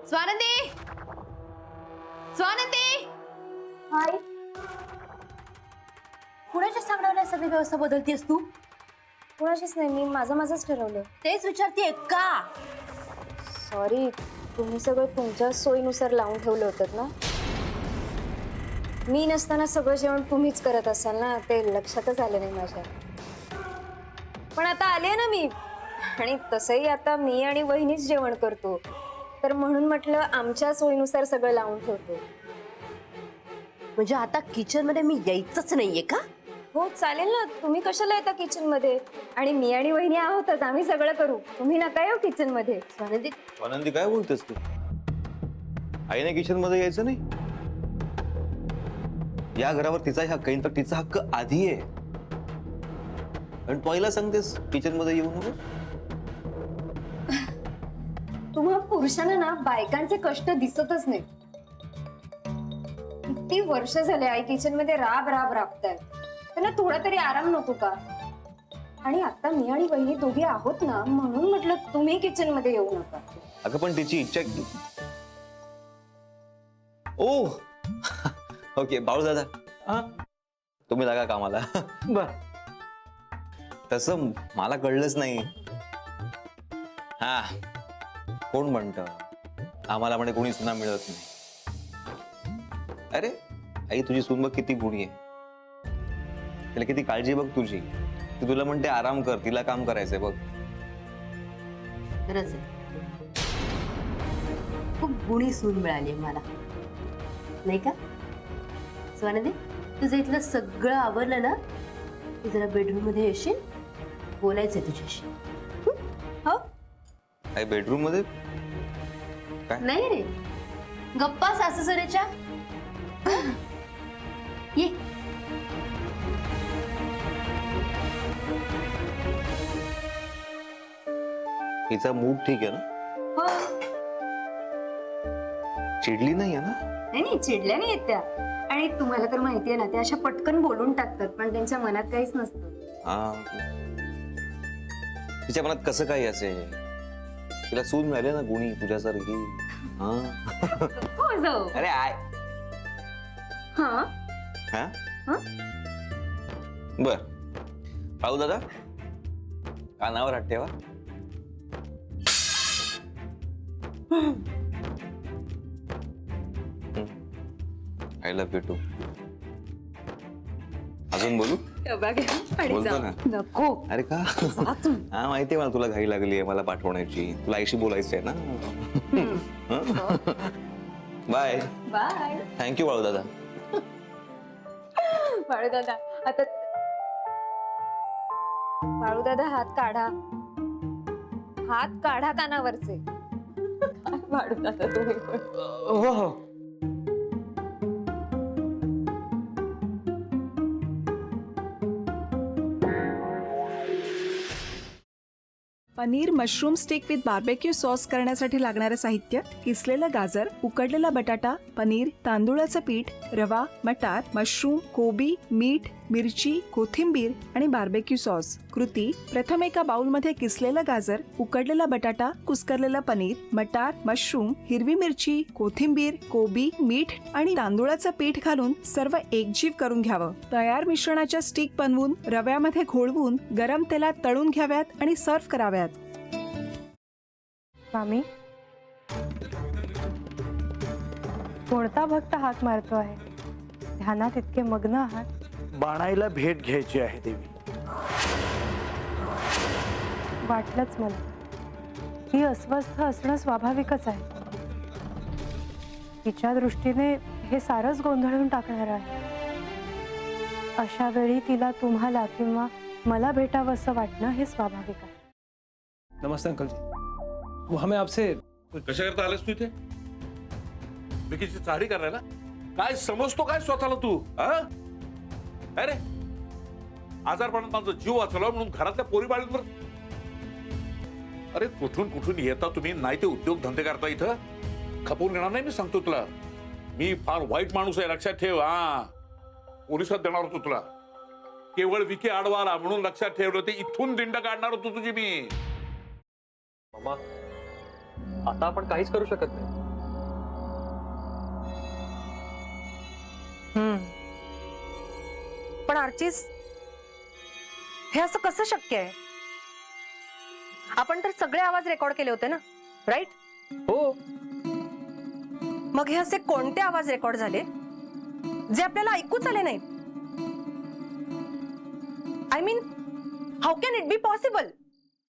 स्वानंदी, स्वानंदी, हाय. कुणाच्या सांगण्यावर सगळी व्यवस्था बदलतीस तू? कोणाशीच नाही, मी माझंच ठरवलं. तेच विचारतीये का? सॉरी, तुम्ही सगळं तुमच्या सोयीनुसार लावून ठेवलं होतं ना. मी नसताना सगळं जेवण तुम्हीच करत असाल ना, ते लक्षातच आलं नाही माझ्या. पण आता आले ना मी, आणि तसंही आता मी आणि वहिनीच जेवण करतो, तर म्हणून म्हटलं आमच्या सोयीनुसार सगळं लावून ठेवतो. म्हणजे आता किचन मध्ये मी यायचंच नाहीये का? हो चालेल ना, तुम्ही कशाला येता किचन मध्ये? आणि मी आणि वहिनी आहोतच, आम्ही सगळं करू, तुम्ही नका येऊ किचन मध्ये. स्वानंदी, आनंदी काय बोलतेस तू? आईने किचन मध्ये यायचं नाही? या घरावर तिचाही हक्क आहे, तर तिचा हक्क आधी आहे. आणि पहिला सांगतेस किचन मध्ये येऊ नको. तुम्हा पुरुषांना ना बायकांचे कष्ट दिसतच नाही. किती वर्ष झाले आई किचन मध्ये राब राब राबतायत, त्यांना थोडा तरी आराम नको का? आणि आता मी आणि वहिनी दोघी आहोत ना, म्हणून म्हटलं तुम्ही किचन मध्ये येऊ नका. अगं पण तिची इच्छा. ओ ओके बाळू दादा, तुम्ही लागा कामाला. बर. तसं मला कळलंच नाही. हा, कोण म्हणतं आम्हाला म्हणे कोणी सुना मिळत नाही? अरे आई, तुझी सून बघ किती गुणी आहे. तिला किती काळजी बघ तुझी. ती तुला म्हणते आराम कर, तिला काम करायचंय बघ. खरंच आहे, खूप गुणी सून मिळाली मला, नाही का? स्वानंदी, तुझं इथलं सगळं आवरलं ना, तू जरा बेडरूम मध्ये येशील, बोलायचंय तुझ्याशी. हो? आई बेडरूम मध्ये काय? नाही रे, गप्पा सासूसऱ्याच्या. ये. तिचा मूड ठीक आहे ना? हो. चिडली नाहीये ना? नाही चिडल्या नाही येत त्या. आणि तुम्हाला तर माहितीये ना, त्या अशा पटकन बोलून टाकतात, पण त्यांच्या मनात काहीच नसतं. हा, तिच्या मनात कसं काही असेल? तिला सून मिळाली ना गुणी तुझ्यासारखी. हा. हो जाऊ. अरे आय. हा हा हा? बर बाळू दादा, कानावर हात ठेवा. I love you too. अजून बोलू? बोलतो ना. नको. अरे का? हा माहितीये मला, तुला घाई लागली आहे मला पाठवण्याची. तुला आईशी बोलायचंय ना. Bye bye. थँक्यू बाळू दादा. बाळूदादा, आता बाळूदादा हात काढा, हात काढा कानावरचे. बाळूदादा तुम्ही पण. हो हो. Paneer mushroom stick with barbecue sauce करण्यासाठी लागणारे साहित्य: किसलेलं गाजर, उकडलेला बटाटा, पनीर, तांदूळाचं पीठ, रवा, मटार, मशरूम, कोबी, मीठ, मिरची, कोथिंबीर आणि बार्बेक्यू सॉस. कृती: प्रथम एका बाउलमध्ये किसलेलं गाजर, उकडलेला बटाटा, कुस्करलेलं पनीर, मटार, मशरूम, हिरवी मिरची, कोथिंबीर, कोबी, मीठ आणि तांदूळाचं पीठ घालून सर्व एकजीव करून घ्यावं. तयार मिश्रणाच्या स्टिक बनवून रव्यामध्ये घोळवून गरम तेलात तळून घ्याव्यात आणि सर्व्ह कराव्यात. मामी, कोणता भक्त हाक मारतो आहे? ध्यानात इतके मग्न आहात. बाणाईला भेट घ्यायची आहे देवी. वाटलंच मला, ती अस्वस्थ असणं स्वाभाविकच आहे. तिच्या दृष्टीने हे सारंच गोंधळून टाकणार आहे. अशा वेळी तिला तुम्हाला किंवा मला भेटावं असं वाटणं हे स्वाभाविक आहे. नमस्ते अंकल जी, वो हमें आपसे. कशा करता आलास तू इथे? विकीची चाळी करायला? काय समजतो काय स्वतःला तू? अरे आजारपणात माझा जीव वाचला म्हणून घरातल्या पोरी बाळींवर. अरे कुठून कुठून येता तुम्ही, नाही ते उद्योग धंदे करता इथं. खपवून घेणार नाही मी सांगतो तुला. मी फार वाईट माणूस आहे, लक्षात ठेव. हा, पोलिसात देणार होतो तुला. केवळ विकी आडवा आला म्हणून लक्षात ठेवलं, ते इथून दिंड काढणार होतो तुझी मी. मामा, आता आपण काहीच करू शकत नाही. पण आर्चीज, हे असं कसं शक्य आहे? आपण तर सगळे आवाज रेकॉर्ड केले होते ना, राईट? हो. मग हे असे कोणते आवाज रेकॉर्ड झाले जे आपल्याला ऐकूच आले नाहीत? I mean, how can it be possible?